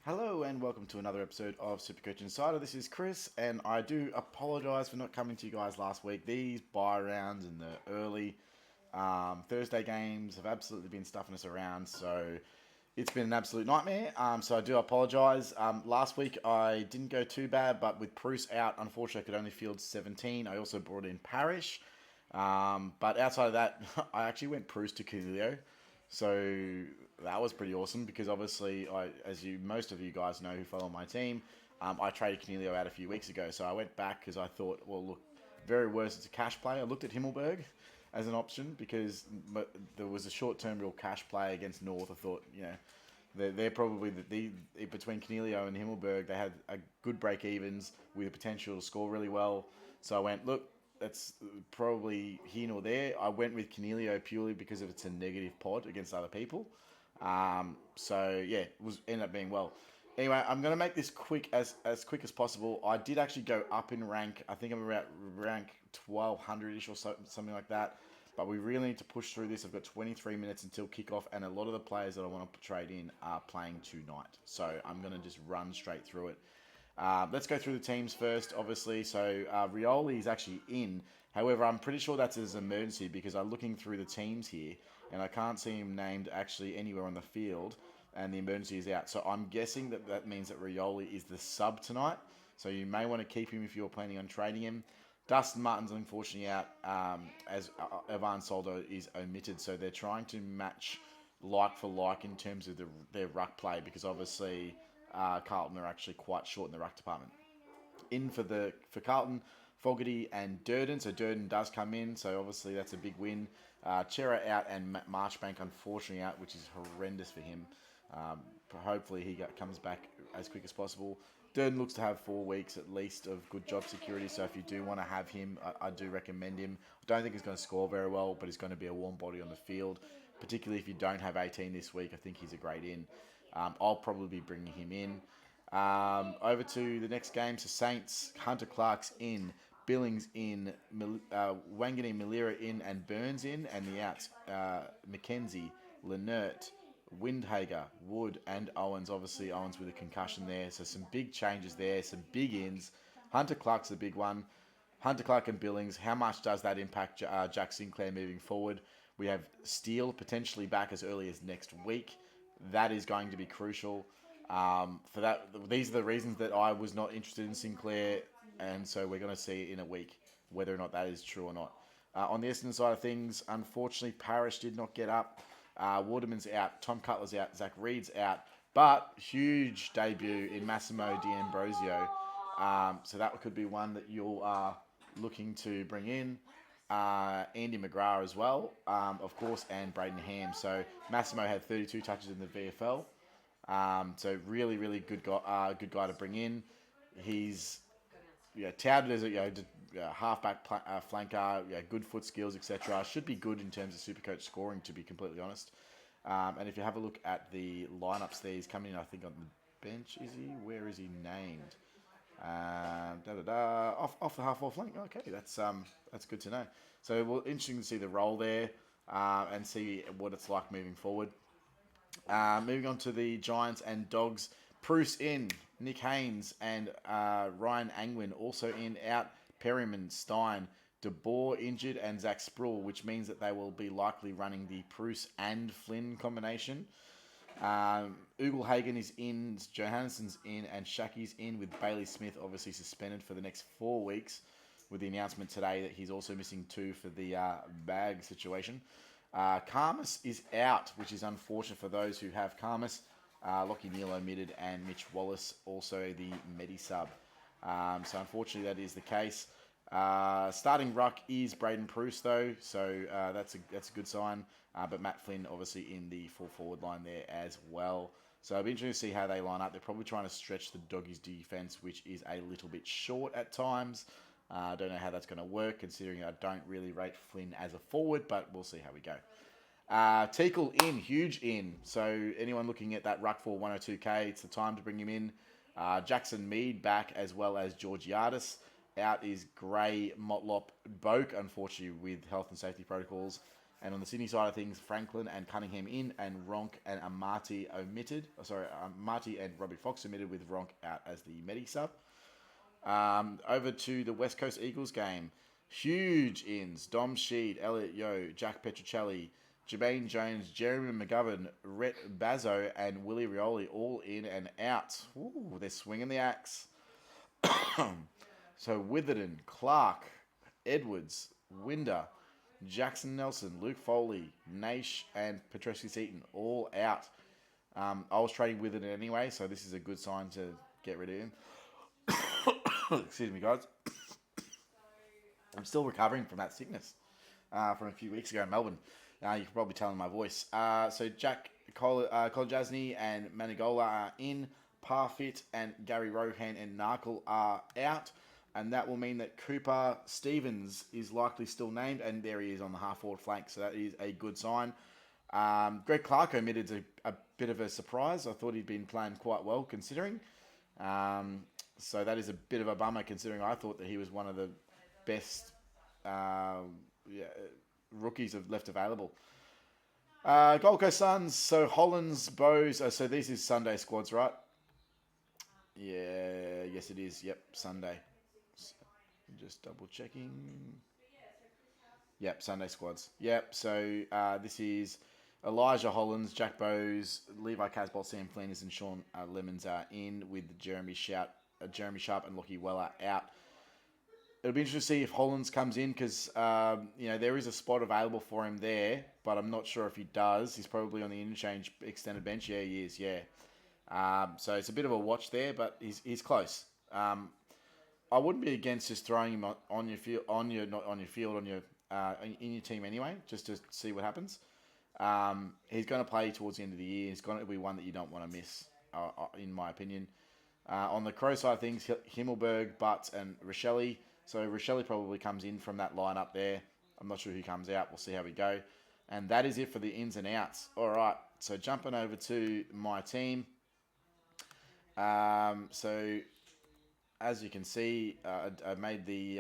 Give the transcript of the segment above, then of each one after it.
Hello and welcome to another episode of Supercoach Insider. This is Chris, and I do apologise for not coming to you guys last week. These bye rounds and the early Thursday games have absolutely been stuffing us around, so it's been an absolute nightmare. So I do apologise. Last week I didn't go too bad, but with Bruce out, unfortunately I could only field 17. I also brought in Parrish, but outside of that, I actually went Bruce to Canelio. So that was pretty awesome because obviously, as most of you guys know who follow my team, I traded Canelio out a few weeks ago. So I went back because I thought, well, look, very worst it's a cash play. I looked at Himmelberg as an option because there was a short-term real cash play against North. I thought, they're probably between Canelio and Himmelberg, they had a good break evens with the potential to score really well. So I went, look, that's probably here nor there. I went with Canelio purely because of it's a negative pod against other people. So yeah, it was ended up being well. Anyway, I'm gonna make this quick as possible. I did actually go up in rank. I think I'm about rank 1200ish or something like that. But we really need to push through this. I've got 23 minutes until kickoff, and a lot of the players that I want to trade in are playing tonight. So I'm gonna just run straight through it. Let's go through the teams first, obviously. So Rioli is actually in. However, I'm pretty sure that's his emergency because I'm looking through the teams here and I can't see him named actually anywhere on the field and the emergency is out. So I'm guessing that means that Rioli is the sub tonight. So you may want to keep him if you're planning on trading him. Dustin Martin's unfortunately out as Ivan Soldo is omitted. So they're trying to match like for like in terms of their ruck play because obviously Carlton are actually quite short in the ruck department. In for Carlton, Fogarty and Durden. So Durden does come in, so obviously that's a big win. Chera out and Marchbank unfortunately out, which is horrendous for him. Hopefully he comes back as quick as possible. Durden looks to have 4 weeks at least of good job security, so if you do want to have him, I do recommend him. I don't think he's going to score very well, but he's going to be a warm body on the field, particularly if you don't have 18 this week. I think he's a great in. I'll probably be bringing him in. Over to the next game. So Saints, Hunter Clark's in, Billings in, Wangani Malira in, and Burns in, and the outs, McKenzie, Lenert, Windhager, Wood, and Owens. Obviously, Owens with a concussion there. So some big changes there, some big ins. Hunter Clark's the big one. Hunter Clark and Billings, how much does that impact Jack Sinclair moving forward? We have Steele potentially back as early as next week. That is going to be crucial. For that, these are the reasons that I was not interested in Sinclair, and so we're going to see in a week whether or not that is true or not. On the Essendon side of things, unfortunately, Parrish did not get up. Waterman's out, Tom Cutler's out, Zach Reed's out, but huge debut in Massimo D'Ambrosio. So that could be one that you are looking to bring in. Andy McGrath as well, of course, and Braden Ham. So Massimo had 32 touches in the VFL. So really, really good guy to bring in. He's touted as a halfback flanker, good foot skills, etc. Should be good in terms of Supercoach scoring, to be completely honest. And if you have a look at the lineups there, he's coming in, I think, on the bench. Is he? Where is he named? Off the half-wall flank. Okay, that's good to know. So interesting to see the role there and see what it's like moving forward. Moving on to the Giants and Dogs. Bruce in, Nick Haynes and Ryan Angwin also in, out. Perryman, Stein, De Boer injured, and Zach Sproul, which means that they will be likely running the Bruce and Flynn combination. Ugelhagen is in, Johansson's in, and Shaki's in, with Bailey Smith obviously suspended for the next 4 weeks, with the announcement today that he's also missing 2 for the bag situation. Karmas is out, which is unfortunate for those who have Karmas. Lockie Neal omitted, and Mitch Wallace also the Medi-sub. So unfortunately that is the case. Starting ruck is Braden Bruce though, so that's a good sign. But Matt Flynn obviously in the full forward line there as well. So it'll be interesting to see how they line up. They're probably trying to stretch the Doggies' defense, which is a little bit short at times. I don't know how that's going to work, considering I don't really rate Flynn as a forward, but we'll see how we go. Teakle in, huge in. So anyone looking at that ruck for 102k, it's the time to bring him in. Jackson Mead back, as well as Georgiadis. Out is Gray, Motlop, Boak, unfortunately with health and safety protocols. And on the Sydney side of things, Franklin and Cunningham in, and Ronk and Amati omitted. Amati and Robbie Fox omitted, with Ronk out as the Medi sub. Over to the West Coast Eagles game. Huge ins. Dom Sheed, Elliot Yeo, Jack Petrocelli, Jermaine Jones, Jeremy McGovern, Rhett Bazzo, and Willie Rioli all in and out. Ooh, they're swinging the axe. So Witherden, Clark, Edwards, Winder, Jackson Nelson, Luke Foley, Naish, and Petreski Seaton all out. I was trading Witherden anyway, so this is a good sign to get rid of him. Excuse me, guys. I'm still recovering from that sickness from a few weeks ago in Melbourne. You can probably tell in my voice. So Jack Kolajasny and Manigola are in. Parfit and Gary Rohan and Narkle are out. And that will mean that Cooper Stevens is likely still named. And there he is on the half-forward flank. So that is a good sign. Greg Clark omitted a bit of a surprise. I thought he'd been playing quite well considering. So that is a bit of a bummer considering I thought that he was one of the best rookies left available. Gold Coast Suns. So Hollands, Bowes. So this is Sunday squads, right? Yeah, yes it is. Yep, Sunday. Just double checking. Yep, Sunday squads. Yep, so this is Elijah Hollands, Jack Bowes, Levi Casbolt, Sam Flinders, and Sean Lemons are in, with Jeremy Sharp and Lockie Weller out. It'll be interesting to see if Hollands comes in because there is a spot available for him there, but I'm not sure if he does. He's probably on the interchange extended bench. Yeah, he is. Yeah. So it's a bit of a watch there, but he's close. I wouldn't be against just throwing him on your field, in your team anyway, just to see what happens. He's going to play towards the end of the year. He's going to be one that you don't want to miss, in my opinion. On the Crow side of things, Himmelberg, Butts, and Rochelle. So Rochelle probably comes in from that lineup there. I'm not sure who comes out. We'll see how we go. And that is it for the ins and outs. All right. So jumping over to my team. So as you can see, I made the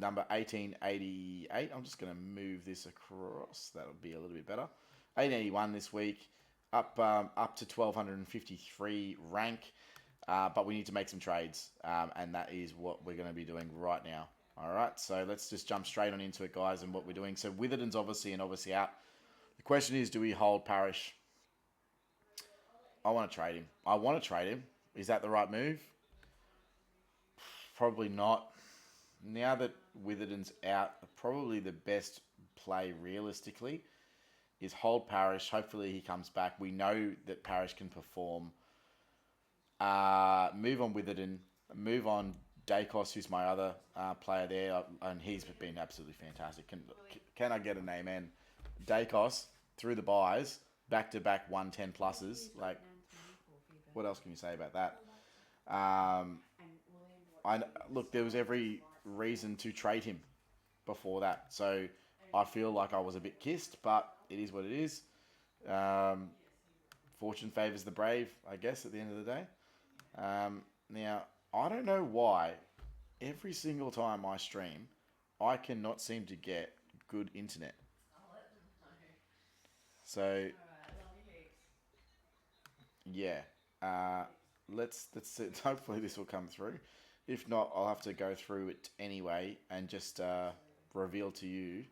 number 1888. I'm just going to move this across. That'll be a little bit better. 1881 this week, up to 1253 rank. But we need to make some trades, and that is what we're going to be doing right now. All right, so let's just jump straight on into it, guys, and what we're doing. So Witherden's obviously out. The question is, do we hold Parrish? I want to trade him. Is that the right move? Probably not. Now that Witherden's out, probably the best play realistically is hold Parrish. Hopefully he comes back. We know that Parrish can perform. Move on Witherden. Move on Dacos, who's my other player there, and he's been absolutely fantastic. Can I get an amen? Dacos, through the buys, back-to-back 110 pluses. Like, what else can you say about that? Look, there was every reason to trade him before that. So I feel like I was a bit kissed, but it is what it is. Fortune favours the brave, I guess, at the end of the day. Now, I don't know why every single time I stream, I cannot seem to get good internet. So, yeah, let's see. Hopefully this will come through. If not, I'll have to go through it anyway and just reveal to you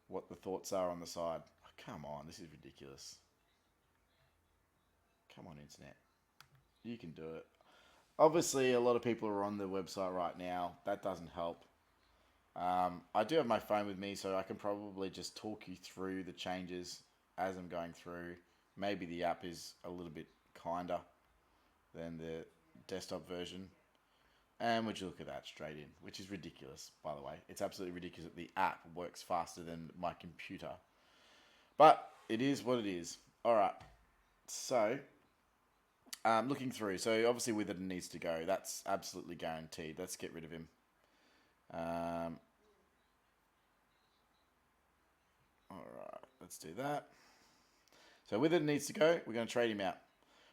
what the thoughts are on the side. Oh, come on, this is ridiculous. Come on, internet. You can do it. Obviously, a lot of people are on the website right now. That doesn't help. I do have my phone with me, so I can probably just talk you through the changes as I'm going through. Maybe the app is a little bit kinder than the desktop version. And would you look at that straight in, which is ridiculous, by the way. It's absolutely ridiculous that the app works faster than my computer. But it is what it is. All right. So, looking through. So, obviously, Witherden needs to go. That's absolutely guaranteed. Let's get rid of him. All right. Let's do that. So, Witherden needs to go. We're going to trade him out.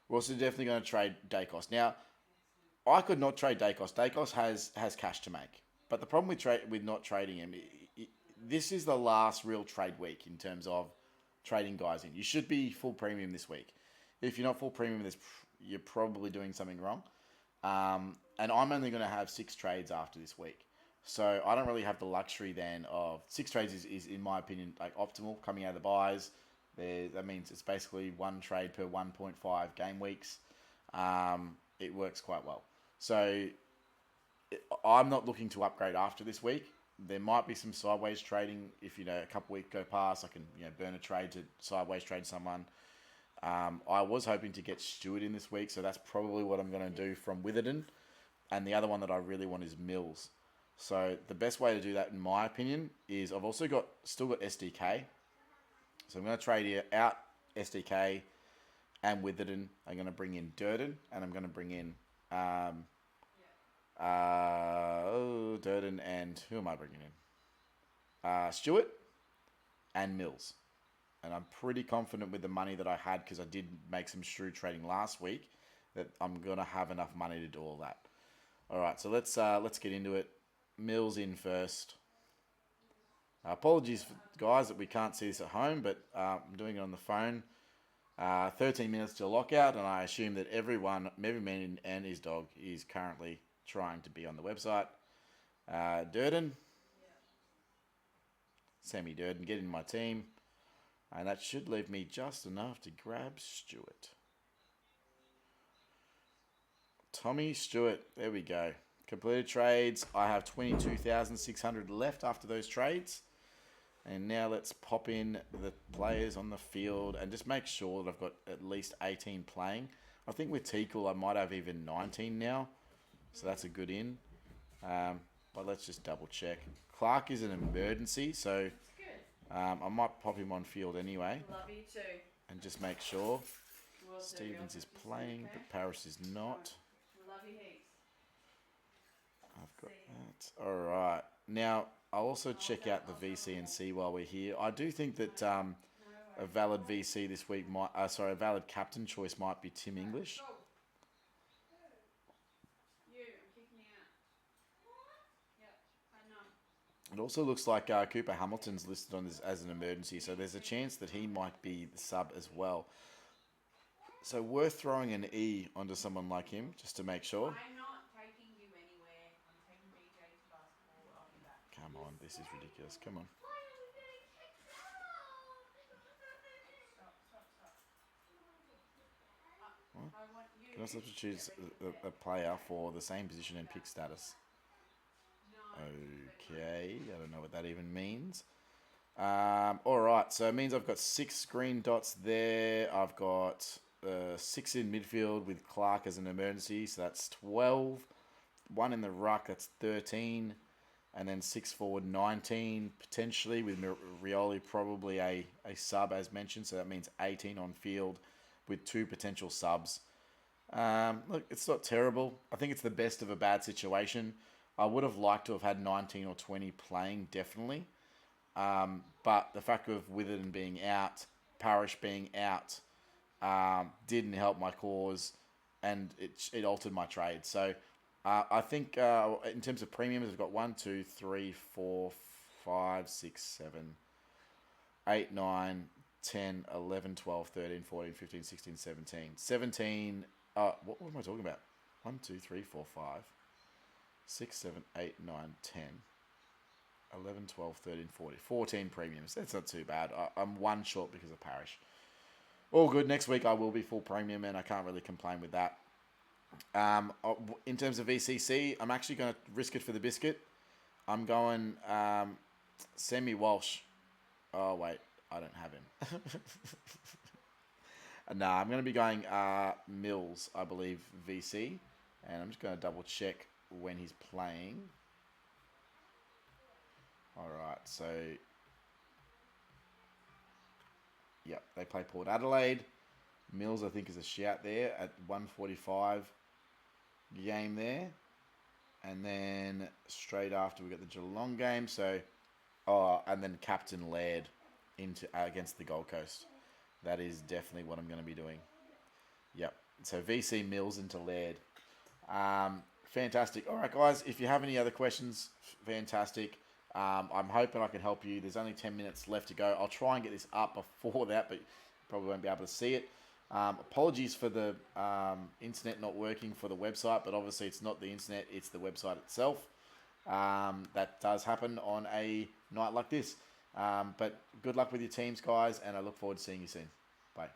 We're also definitely going to trade Dacos. Now, I could not trade Dacos. Dacos has cash to make. But the problem with not trading him, this is the last real trade week in terms of trading guys in. You should be full premium this week. If you're not full premium, you're probably doing something wrong. And I'm only going to have 6 trades after this week. So I don't really have the luxury then of 6 trades is in my opinion, like optimal coming out of the buys. That means it's basically 1 trade per 1.5 game weeks. It works quite well. So I'm not looking to upgrade after this week. There might be some sideways trading. If, a couple weeks go past, I can, burn a trade to sideways trade someone. I was hoping to get Stewart in this week, so that's probably what I'm going to do from Witherden. And the other one that I really want is Mills. So the best way to do that, in my opinion, is I've also still got SDK. So I'm going to trade out SDK and Witherden. I'm going to bring in Durden, and I'm going to bring in Durden, and who am I bringing in? Stewart and Mills. And I'm pretty confident with the money that I had, because I did make some shrewd trading last week, that I'm going to have enough money to do all that. All right, so let's get into it. Mills in first. Apologies, guys, that we can't see this at home, but I'm doing it on the phone. 13 minutes to lockout, and I assume that every man and his dog is currently trying to be on the website. Durden. Sammy Durden, get in my team. And that should leave me just enough to grab Stewart. Tommy Stewart, there we go. Completed trades. I have 22,600 left after those trades. And now let's pop in the players on the field and just make sure that I've got at least 18 playing. I think with Teakle I might have even 19 now. So that's a good in. But let's just double check. Clark is an emergency, so I might pop him on field anyway. Love you too. And just make sure. Stevens is playing, but Parrish is not. Love you heaps. I've got that. All right. Now, I'll also check out the VC and see while we're here. I do think that a valid VC this week a valid captain choice might be Tim English. It also looks like Cooper Hamilton's listed on this as an emergency, so there's a chance that he might be the sub as well. So worth throwing an E onto someone like him, just to make sure. I'm not taking you anywhere. I'm taking BJ to basketball. I'll be back. Come on, this is ridiculous. Come on. What? Can I substitute a player for the same position and pick status? Okay, I don't know what that even means. Alright, so it means I've got 6 green dots there. I've got 6 in midfield with Clark as an emergency, so that's 12. 1 in the ruck, that's 13. And then 6 forward, 19, potentially, with Rioli probably a sub as mentioned, so that means 18 on field with 2 potential subs. Look, it's not terrible. I think it's the best of a bad situation. I would have liked to have had 19 or 20 playing, definitely. But the fact of Witherden being out, Parrish being out, didn't help my cause, and it altered my trade. So I think in terms of premiums, I've got 1, 2, 3, 4, 5, 6, 7, 8, 9, 10, 11, 12, 13, 14, 15, 16, 17. 17, what am I talking about? 1, 2, 3, 4, 5. 6, 7, 8, 9, 10, 11, 12, 13, 14. 14 premiums. That's not too bad. I'm 1 short because of Parrish. All good. Next week I will be full premium, and I can't really complain with that. In terms of VCC, I'm actually going to risk it for the biscuit. I'm going Sammy Walsh. Oh, wait. I don't have him. No, I'm going to be going Mills, I believe, VC. And I'm just going to double check when he's playing. Alright, so yep, they play Port Adelaide. Mills, I think, is a shout there at 1:45 game there. And then straight after we got the Geelong game. So and then Captain Laird against the Gold Coast. That is definitely what I'm going to be doing. Yep. So VC Mills into Laird. Fantastic. All right, guys, if you have any other questions, fantastic. I'm hoping I can help you. There's only 10 minutes left to go. I'll try and get this up before that, but you probably won't be able to see it. Apologies for the internet not working for the website, but obviously it's not the internet, it's the website itself. That does happen on a night like this. But good luck with your teams, guys, and I look forward to seeing you soon. Bye.